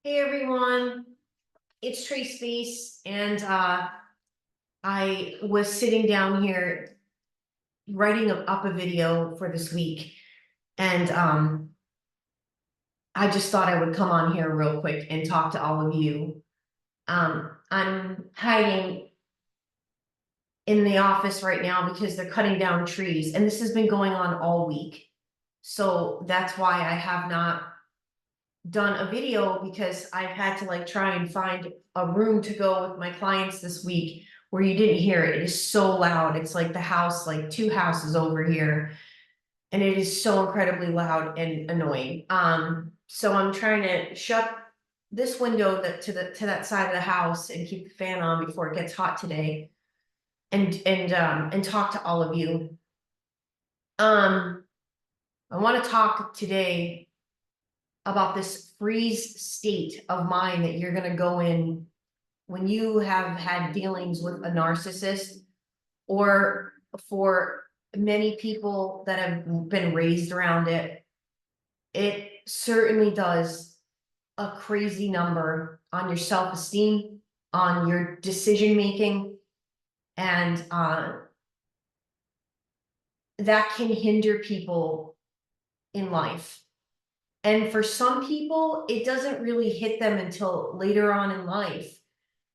Hey everyone, it's Trace Face, and I was sitting down here writing up a video for this week, and I just thought I would come on here real quick and talk to all of you. I'm hiding in the office right now because they're cutting down trees, and this has been going on all week. So that's why I have not done a video, because I've had to try and find a room to go with my clients this week where you didn't hear it. It is so loud. It's like the house, like two houses over here. And it is so incredibly loud and annoying. So I'm trying to shut this window to that side of the house and keep the fan on before it gets hot today. And talk to all of you. I want to talk today about this freeze state of mind that you're going to go in when you have had dealings with a narcissist, or for many people that have been raised around it. It certainly does a crazy number on your self-esteem, on your decision making, and that can hinder people in life. And for some people, it doesn't really hit them until later on in life,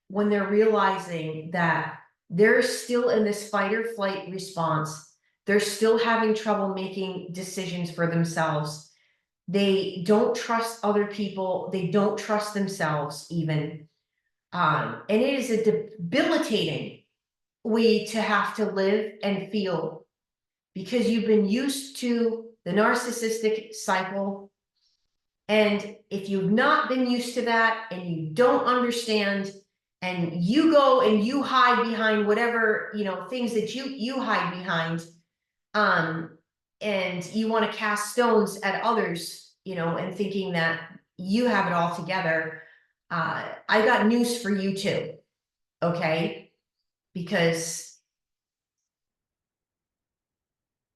when they're realizing that they're still in this fight or flight response. They're still having trouble making decisions for themselves. They don't trust other people. They don't trust themselves even. And it is a debilitating way to have to live and feel, because you've been used to the narcissistic cycle. And if you've not been used to that and you don't understand, and you go and you hide behind whatever, things that you hide behind, and you want to cast stones at others, and thinking that you have it all together, I got news for you too, okay? Because,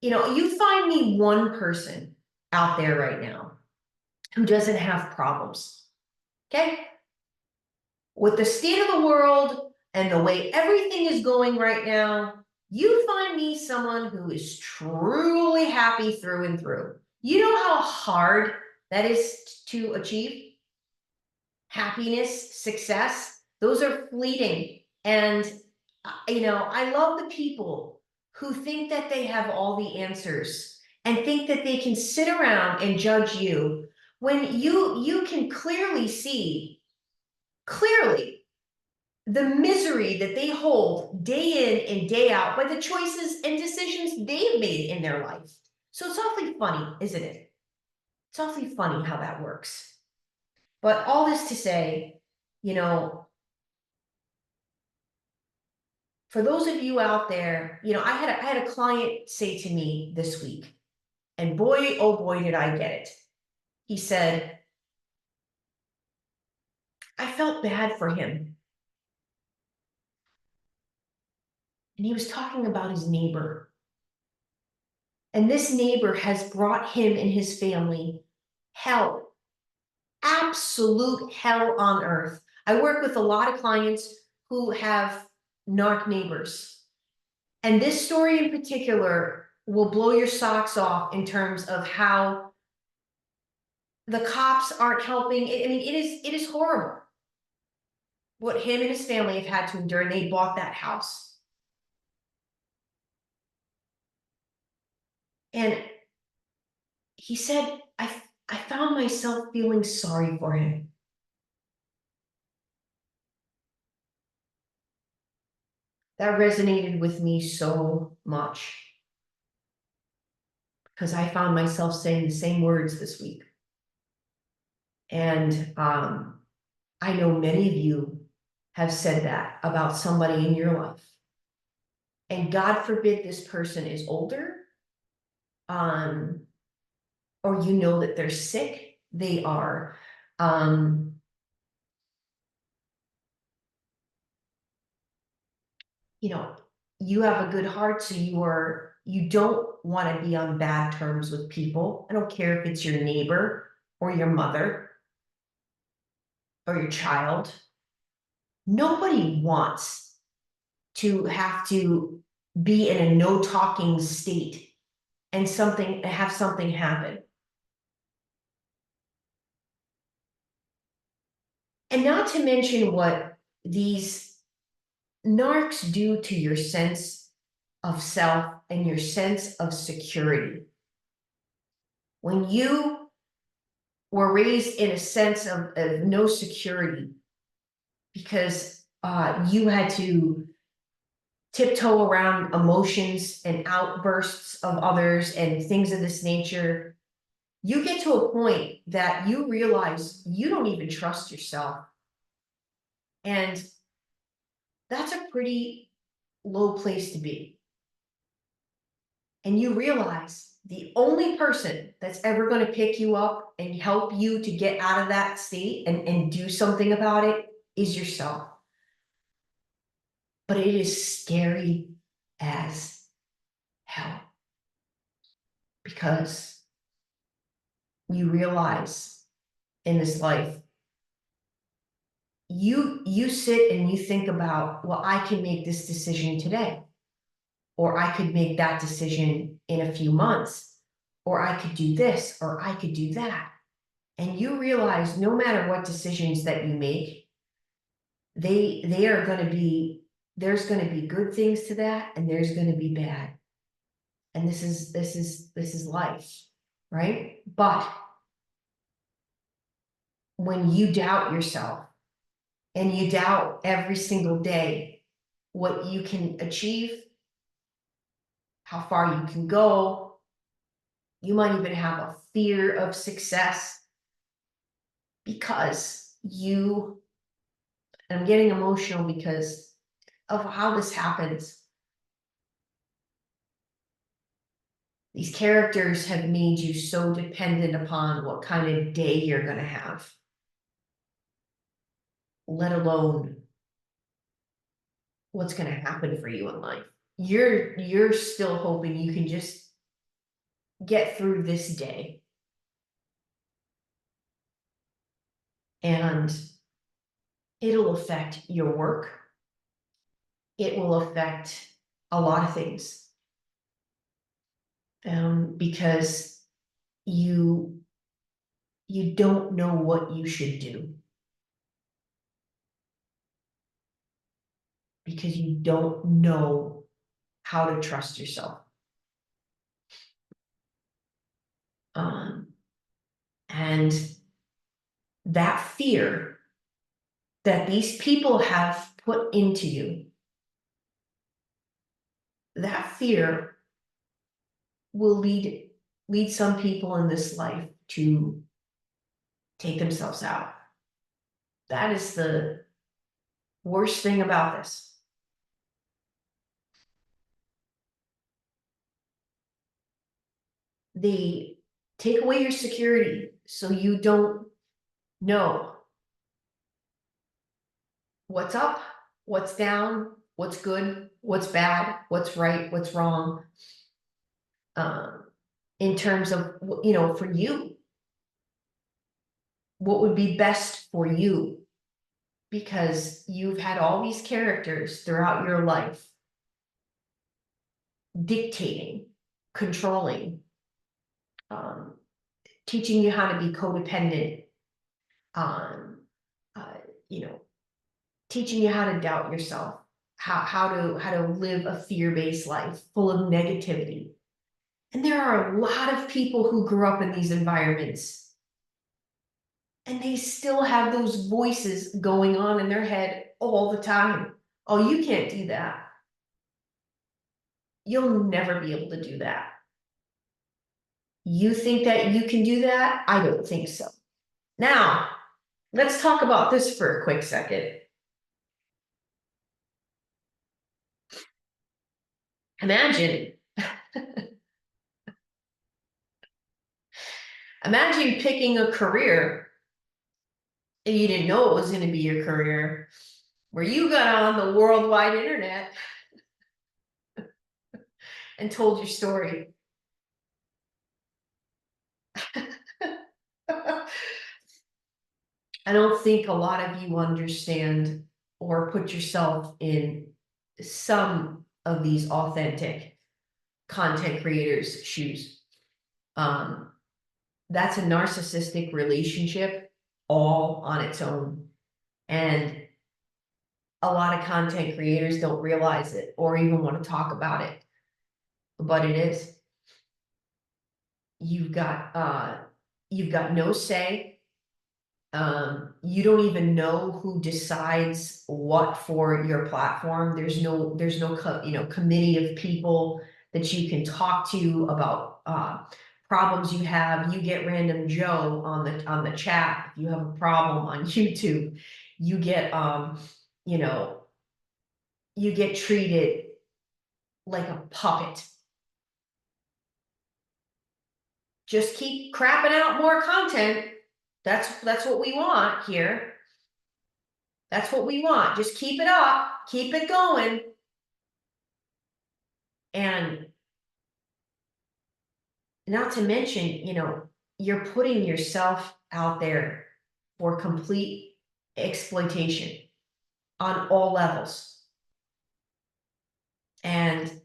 you find me one person out there right now who doesn't have problems, okay? With the state of the world and the way everything is going right now, you find me someone who is truly happy through and through. You know how hard that is to achieve? Happiness, success, those are fleeting. And, I love the people who think that they have all the answers and think that they can sit around and judge you, when you can clearly see the misery that they hold day in and day out by the choices and decisions they've made in their life. So it's awfully funny, isn't it? It's awfully funny how that works. But all this to say, for those of you out there, I had a client say to me this week, and boy, oh boy, did I get it. He said, I felt bad for him. And he was talking about his neighbor. And this neighbor has brought him and his family hell, absolute hell on earth. I work with a lot of clients who have narc neighbors. And this story in particular will blow your socks off in terms of how the cops aren't helping. I mean, it is horrible what him and his family have had to endure, and they bought that house. And he said, I found myself feeling sorry for him. That resonated with me so much, because I found myself saying the same words this week. And I know many of you have said that about somebody in your life. And God forbid this person is older, or that they're sick. They are you have a good heart, so you don't want to be on bad terms with people. I don't care if it's your neighbor or your mother. or your child, nobody wants to have to be in a no talking state and have something happen. And not to mention what these narcs do to your sense of self and your sense of security. When you were raised in a sense of no security because you had to tiptoe around emotions and outbursts of others and things of this nature, you get to a point that you realize you don't even trust yourself. And that's a pretty low place to be. And you realize the only person that's ever going to pick you up and help you to get out of that state and do something about it is yourself. But it is scary as hell because you realize in this life, you sit and you think about, well, I can make this decision today, or I could make that decision in a few months, or I could do this, or I could do that. And you realize no matter what decisions that you make, they are going to be, there's going to be good things to that, and there's going to be bad. And this is life, right? But when you doubt yourself and you doubt every single day what you can achieve, how far you can go, you might even have a fear of success because you, and I'm getting emotional because of how this happens. These characters have made you so dependent upon what kind of day you're going to have, let alone what's going to happen for you in life. You're still hoping you can just get through this day. And it'll affect your work. It will affect a lot of things. Because you don't know what you should do. Because you don't know how to trust yourself. And that fear that these people have put into you, that fear will lead some people in this life to take themselves out. That is the worst thing about this. They take away your security so you don't know what's up, what's down, what's good, what's bad, what's right, what's wrong. In terms of, for you, what would be best for you, because you've had all these characters throughout your life dictating, controlling, teaching you how to be codependent, teaching you how to doubt yourself, how to live a fear-based life full of negativity. And there are a lot of people who grew up in these environments, and they still have those voices going on in their head all the time. Oh, you can't do that. You'll never be able to do that. You think that you can do that? I don't think so. Now, let's talk about this for a quick second. Imagine picking a career and you didn't know it was going to be your career, where you got on the worldwide internet and told your story. I don't think a lot of you understand or put yourself in some of these authentic content creators' shoes. That's a narcissistic relationship all on its own. And a lot of content creators don't realize it or even want to talk about it, but it is. You've got no say. You don't even know who decides what for your platform. There's no committee of people that you can talk to about problems you have. You get random Joe on the chat if you have a problem on YouTube. You get you get treated like a puppet. Just keep crapping out more content. That's what we want here. That's what we want. Just keep it up, keep it going. And not to mention, you're putting yourself out there for complete exploitation on all levels. And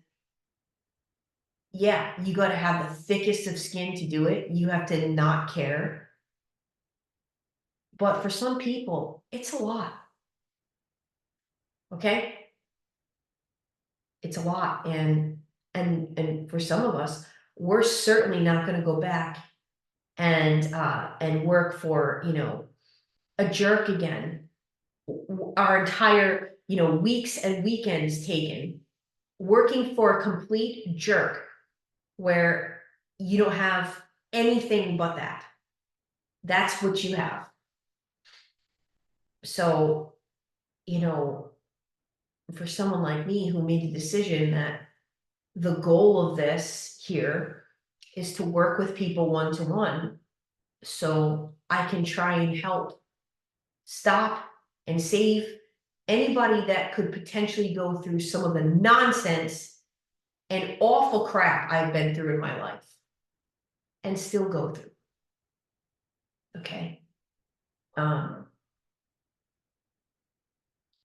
yeah, you got to have the thickest of skin to do it. You have to not care. But for some people, it's a lot. Okay? It's a lot. And for some of us, we're certainly not going to go back and work for, a jerk again. Our entire, weeks and weekends taken working for a complete jerk where you don't have anything but that. That's what you have. So, for someone like me who made the decision that the goal of this here is to work with people one-to-one, so I can try and help stop and save anybody that could potentially go through some of the nonsense and awful crap I've been through in my life and still go through. Okay.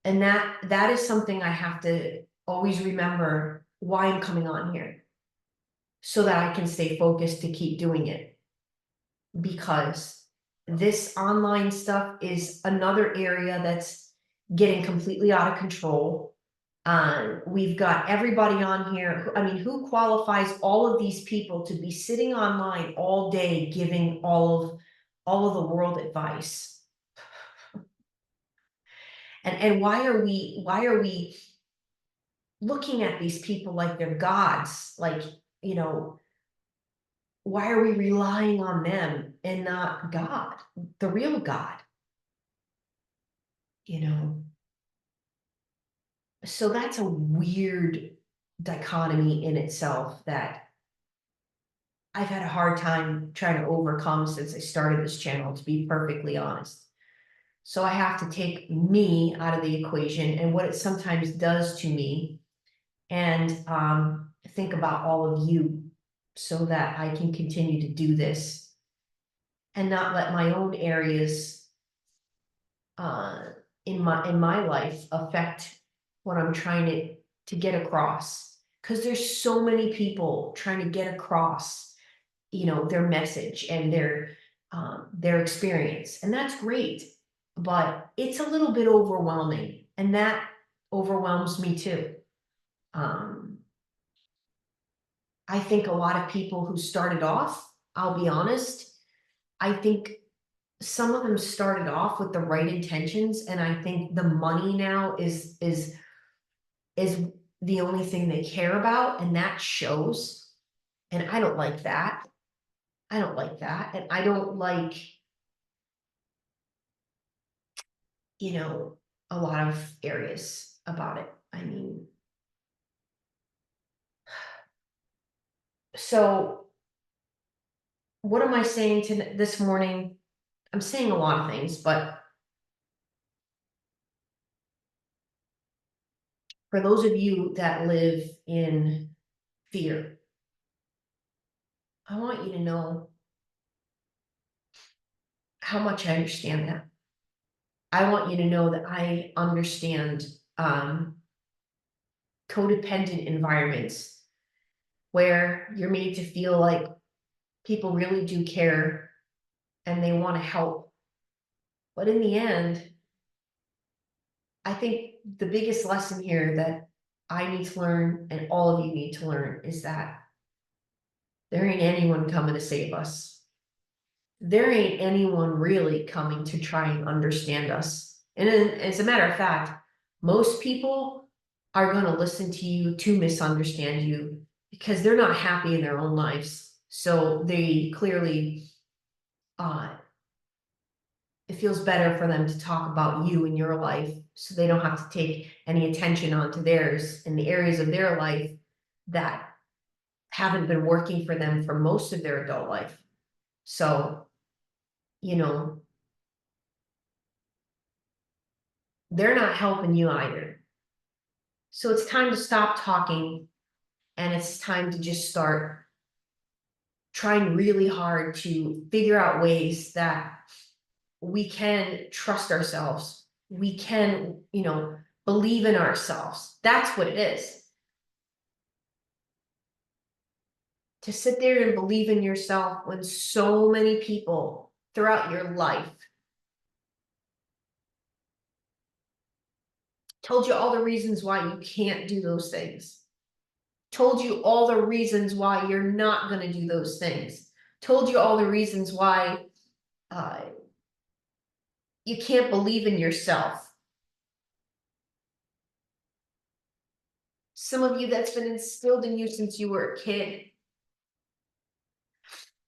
And that is something I have to always remember why I'm coming on here, so that I can stay focused to keep doing it. Because this online stuff is another area that's getting completely out of control. We've got everybody on here. Who qualifies all of these people to be sitting online all day giving all of the world advice? And why are we looking at these people like they're gods? Like, why are we relying on them and not God, the real God? So that's a weird dichotomy in itself that I've had a hard time trying to overcome since I started this channel, to be perfectly honest. So I have to take me out of the equation and what it sometimes does to me, and think about all of you, so that I can continue to do this and not let my own areas in my life affect what I'm trying to get across. Because there's so many people trying to get across, their message and their experience, and that's great. But it's a little bit overwhelming, and that overwhelms me too. I think a lot of people who started off, I'll be honest, I think some of them started off with the right intentions, and I think the money now is the only thing they care about, and that shows. And I don't like that. I don't like that. And I don't like, a lot of areas about it. So what am I saying this morning? I'm saying a lot of things, but for those of you that live in fear, I want you to know how much I understand that. I want you to know that I understand codependent environments where you're made to feel like people really do care and they want to help. But in the end, I think the biggest lesson here that I need to learn and all of you need to learn is that there ain't anyone coming to save us. There ain't anyone really coming to try and understand us. And as a matter of fact, most people are going to listen to you to misunderstand you because they're not happy in their own lives. So they clearly, it feels better for them to talk about you and your life so they don't have to take any attention onto theirs in the areas of their life that haven't been working for them for most of their adult life. So, you know, they're not helping you either. So it's time to stop talking and it's time to just start trying really hard to figure out ways that we can trust ourselves. We can, believe in ourselves. That's what it is. To sit there and believe in yourself when so many people throughout your life told you all the reasons why you can't do those things, told you all the reasons why you're not going to do those things, told you all the reasons why you can't believe in yourself. Some of you, that's been instilled in you since you were a kid.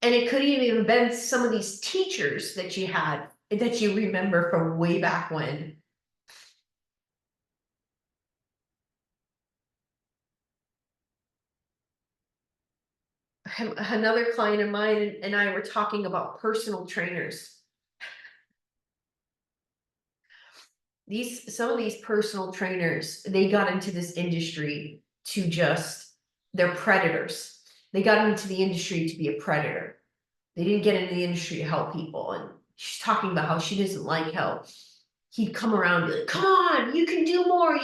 And it could even have been some of these teachers that you had, that you remember from way back when. Another client of mine and I were talking about personal trainers. Some of these personal trainers, they got into this industry to they're predators. They got into the industry to be a predator. They didn't get into the industry to help people. And she's talking about how she doesn't like how he'd come around and be like, come on, you can do more.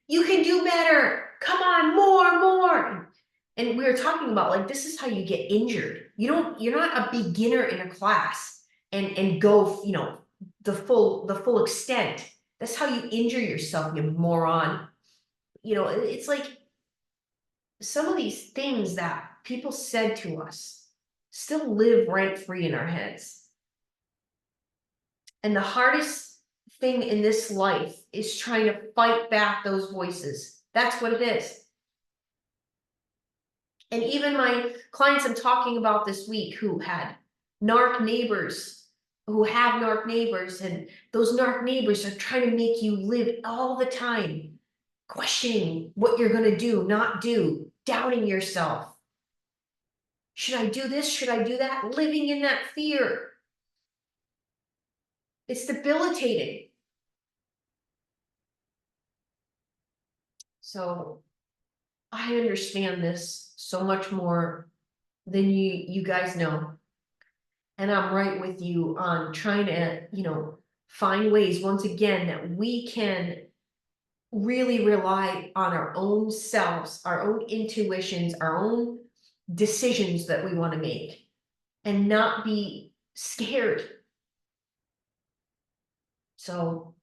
You can do better. Come on, more. And we were talking about, like, this is how you get injured. You're not a beginner in a class and go, the full extent. That's how you injure yourself, you moron. It's like some of these things that people said to us still live rent-free in our heads. And the hardest thing in this life is trying to fight back those voices. That's what it is. And even my clients I'm talking about this week who had narc neighbors, who have narc neighbors, and those narc neighbors are trying to make you live all the time questioning what you're going to do, not do, doubting yourself. Should I do this? Should I do that? Living in that fear. It's debilitating. So I understand this so much more than you guys know. And I'm right with you on trying to, find ways once again that we can really rely on our own selves, our own intuitions, our own decisions that we want to make and not be scared. So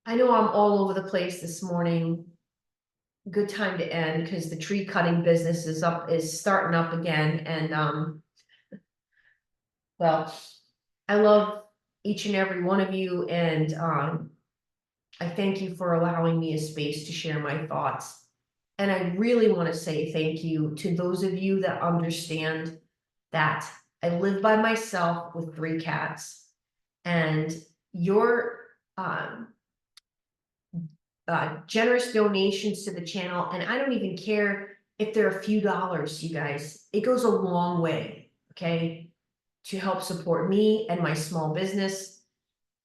I know I'm all over the place this morning. Good time to end because the tree cutting business is starting up again. And well, I love each and every one of you, and I thank you for allowing me a space to share my thoughts. And I really want to say thank you to those of you that understand that I live by myself with 3 cats, and your generous donations to the channel, and I don't even care if they're a few dollars, you guys, it goes a long way, okay, to help support me and my small business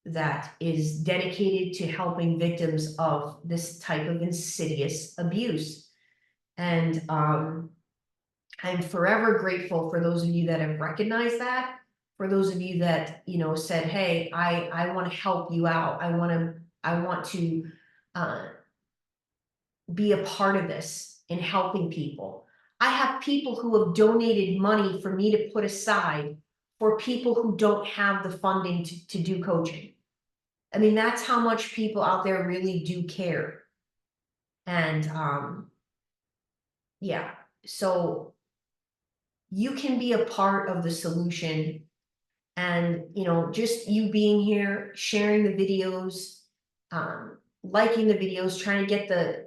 that is dedicated to helping victims of this type of insidious abuse. And I'm forever grateful for those of you that have recognized that for those of you that, said, hey, I want to help you out. I want to be a part of this in helping people. I have people who have donated money for me to put aside for people who don't have the funding to do coaching. I mean, that's how much people out there really do care. And yeah, so you can be a part of the solution. And just you being here, sharing the videos, liking the videos, trying to get the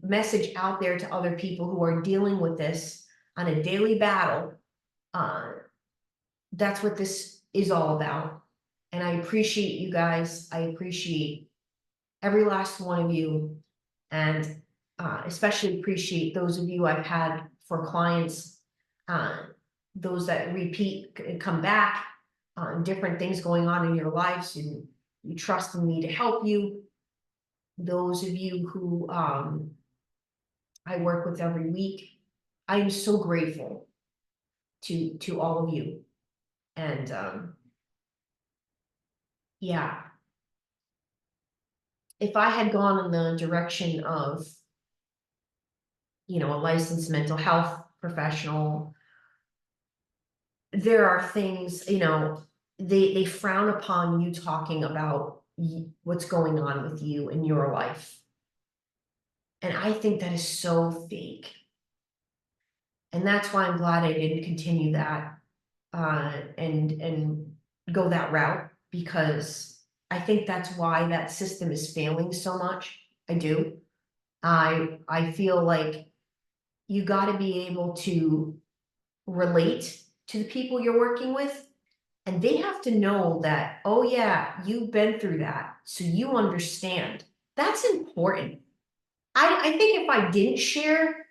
message out there to other people who are dealing with this on a daily battle. That's what this is all about. And I appreciate you guys. I appreciate every last one of you, and especially appreciate those of you I've had for clients, those that repeat and come back, different things going on in your lives, and you trust in me to help you. Those of you who I work with every week, I am so grateful to all of you. And yeah, if I had gone in the direction of, a licensed mental health professional, there are things, they frown upon you talking about what's going on with you in your life. And I think that is so fake. And that's why I'm glad I didn't continue that and go that route, because I think that's why that system is failing so much. I do. I feel like you got to be able to relate to the people you're working with, and they have to know that, oh yeah, you've been through that, so you understand. That's important. I think if I didn't share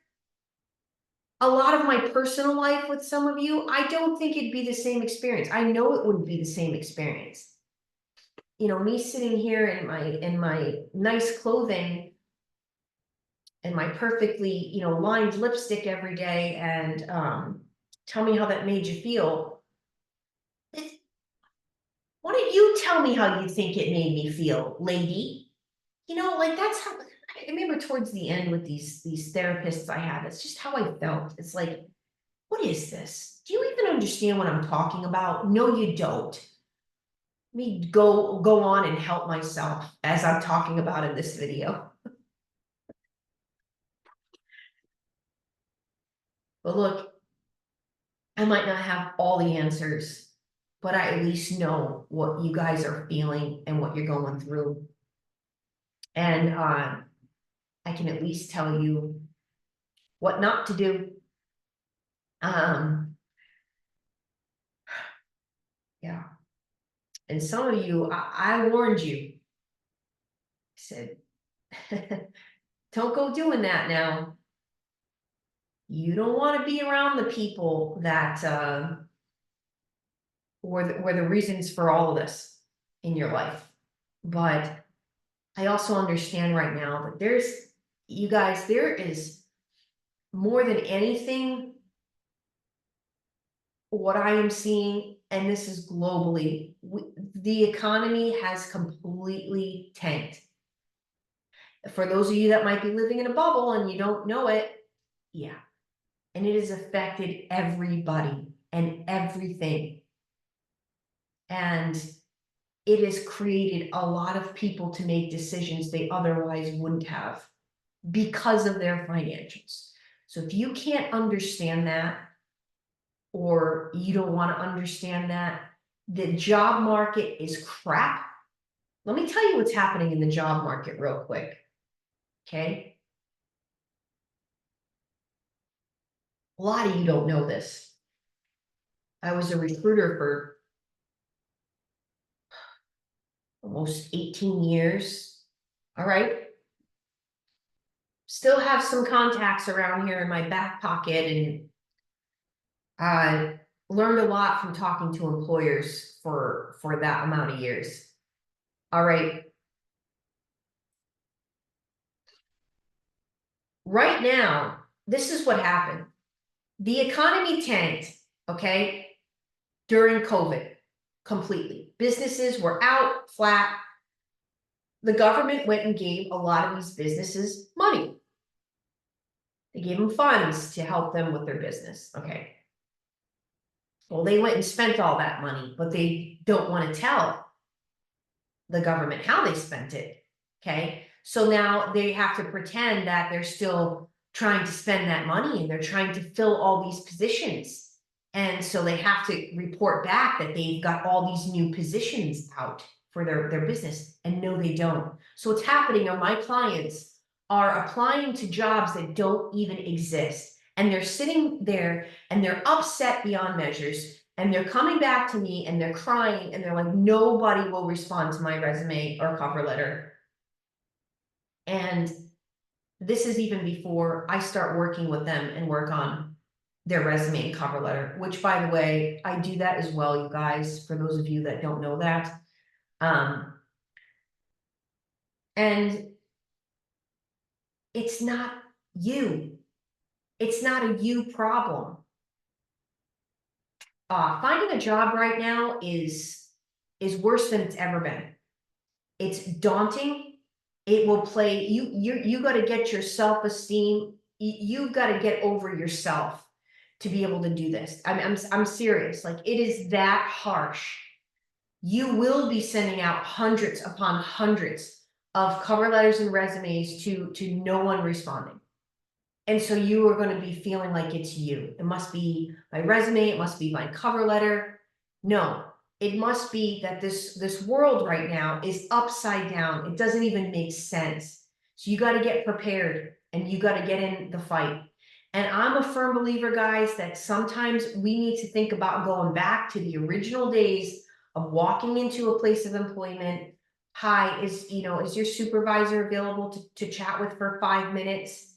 a lot of my personal life with some of you, I don't think it'd be the same experience. I know it wouldn't be the same experience. Me sitting here in my nice clothing and my perfectly, lined lipstick every day, and tell me how that made you feel. Why don't you tell me how you think it made me feel, lady? Like that's how I remember towards the end with these therapists I had, it's just how I felt. It's like, what is this? Do you even understand what I'm talking about? No, you don't. Let me go on and help myself as I'm talking about in this video. But look, I might not have all the answers, but I at least know what you guys are feeling and what you're going through. And I can at least tell you what not to do. Yeah. And some of you, I warned you. I said, don't go doing that now. You don't want to be around the people that were the reasons for all of this in your life. But I also understand right now that you guys, there is more than anything, what I am seeing, and this is globally, the economy has completely tanked. For those of you that might be living in a bubble and you don't know it, yeah. And it has affected everybody and everything. And it has created a lot of people to make decisions they otherwise wouldn't have because of their financials. So if you can't understand that, or you don't want to understand that, the job market is crap. Let me tell you what's happening in the job market real quick. Okay. A lot of you don't know this. I was a recruiter for almost 18 years. All right. Still have some contacts around here in my back pocket, and I learned a lot from talking to employers for that amount of years. All right. Right now, this is what happened. The economy tanked, okay? during COVID, completely. Businesses were out flat. The government went and gave a lot of these businesses money. They gave them funds to help them with their business. Okay. Well, they went and spent all that money, but they don't want to tell the government how they spent it. Okay. So now they have to pretend that they're still trying to spend that money and they're trying to fill all these positions. And so they have to report back that they've got all these new positions out for their business. And no, they don't. So what's happening are my clients are applying to jobs that don't even exist. And they're sitting there and they're upset beyond measures. And they're coming back to me and they're crying and they're like, nobody will respond to my resume or cover letter. And this is even before I start working with them and work on their resume and cover letter, which, by the way, I do that as well, you guys, for those of you that don't know that. And it's not you. It's not a you problem. Finding a job right now is worse than it's ever been. It's daunting. It will play you got to get your self-esteem. You've got to get over yourself to be able to do this. I'm serious. Like, it is that harsh. You will be sending out hundreds upon hundreds of cover letters and resumes to no one responding. And so you are going to be feeling like it's you. It must be my resume. It must be my cover letter. No, it must be that this world right now is upside down. It doesn't even make sense. So you got to get prepared and you got to get in the fight. And I'm a firm believer, guys, that sometimes we need to think about going back to the original days of walking into a place of employment. Hi, is your supervisor available to chat with for 5 minutes?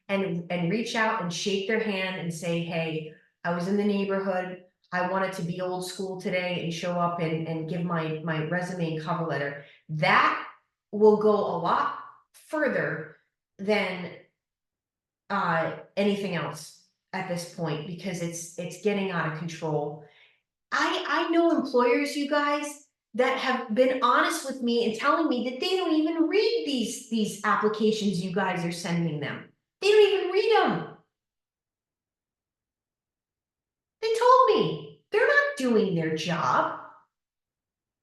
And reach out and shake their hand and say, hey, I was in the neighborhood. I wanted to be old school today and show up and give my resume and cover letter. That will go a lot further than anything else at this point, because it's getting out of control. I know employers, you guys, that have been honest with me and telling me that they don't even read these applications you guys are sending them. They don't even read them. They told me they're not doing their job.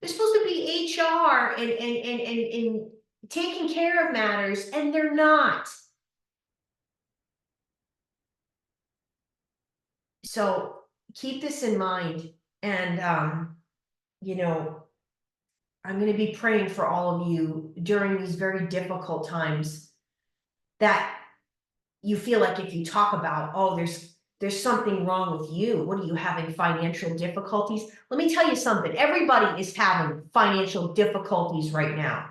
They're supposed to be HR and taking care of matters, and they're not. So keep this in mind. And, I'm going to be praying for all of you during these very difficult times, that you feel like if you talk about, oh, there's something wrong with you. What are you having, financial difficulties? Let me tell you something. Everybody is having financial difficulties right now.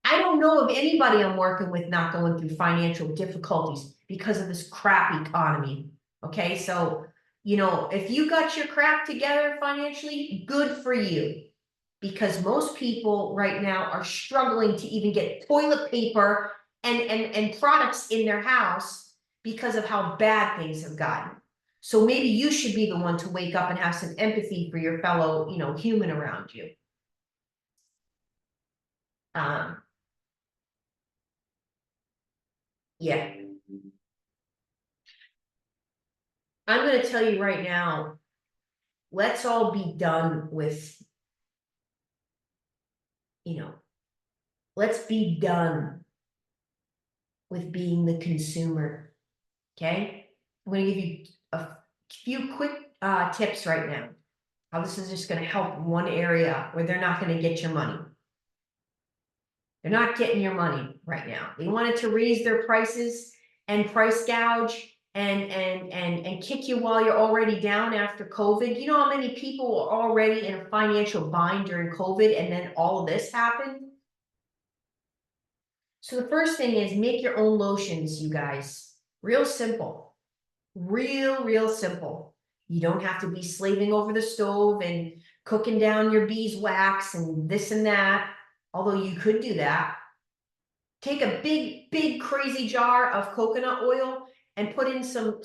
I don't know of anybody I'm working with not going through financial difficulties because of this crap economy. Okay, so, if you got your crap together financially, good for you. Because most people right now are struggling to even get toilet paper and products in their house because of how bad things have gotten. So maybe you should be the one to wake up and have some empathy for your fellow, human around you. Yeah. I'm going to tell you right now, let's all be done with, let's be done with being the consumer. Okay. I'm going to give you a few quick tips right now. How this is just going to help one area where they're not going to get your money. They're not getting your money right now. They wanted to raise their prices and price gouge and kick you while you're already down after COVID. You know how many people were already in a financial bind during COVID, and then all of this happened? So the first thing is make your own lotions, you guys. Real simple. Real simple. You don't have to be slaving over the stove and cooking down your beeswax and this and that, although you could do that. Take a big crazy jar of coconut oil and put in some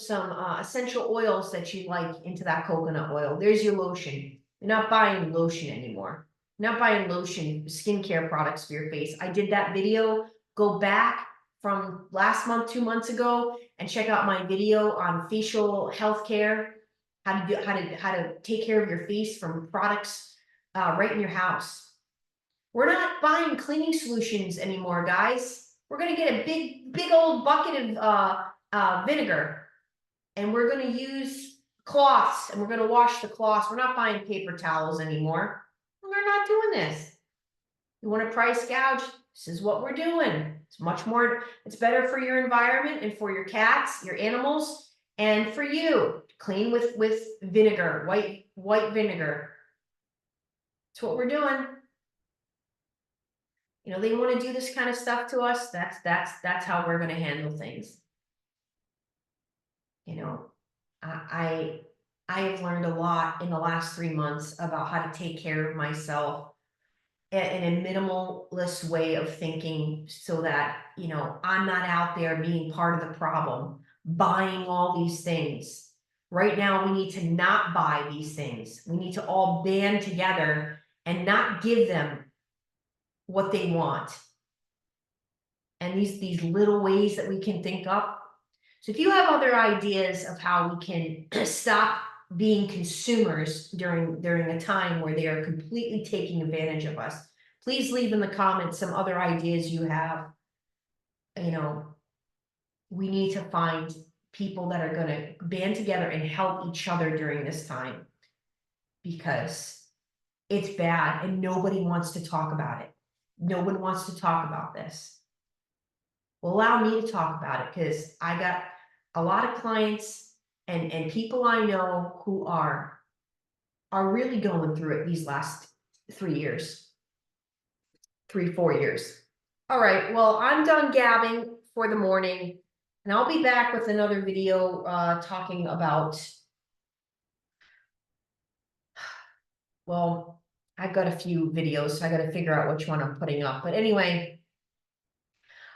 essential oils that you like into that coconut oil. There's your lotion. You're not buying lotion anymore. You're not buying lotion, skincare products for your face. I did that video. Go back from last month, 2 months ago, and check out my video on facial health care, how to take care of your face from products right in your house. We're not buying cleaning solutions anymore, guys. We're gonna get a big old bucket of vinegar, and we're gonna use cloths, and we're gonna wash the cloths. We're not buying paper towels anymore. We're not doing this. You want to price gouge? This is what we're doing. It's much more, it's better for your environment and for your cats, your animals, and for you. Clean with vinegar, white vinegar. That's what we're doing. You know, they want to do this kind of stuff to us. That's how we're going to handle things. You know, I have learned a lot in the last 3 months about how to take care of myself in a minimalist way of thinking, so that, you know, I'm not out there being part of the problem, buying all these things. Right now, we need to not buy these things. We need to all band together and not give them what they want. And these little ways that we can think up. So if you have other ideas of how we can stop being consumers during a time where they are completely taking advantage of us, please leave in the comments some other ideas you have. You know, we need to find people that are going to band together and help each other during this time, because it's bad and nobody wants to talk about it. No one wants to talk about this. Well, allow me to talk about it, because I got a lot of clients and people I know who are really going through it these last 3 years, 4 years. All right, well, I'm done gabbing for the morning, and I'll be back with another video talking about, well, I've got a few videos, so I got to figure out which one I'm putting up. But anyway,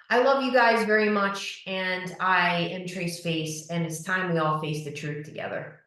I love you guys very much, and I am Trace Face, and it's time we all face the truth together.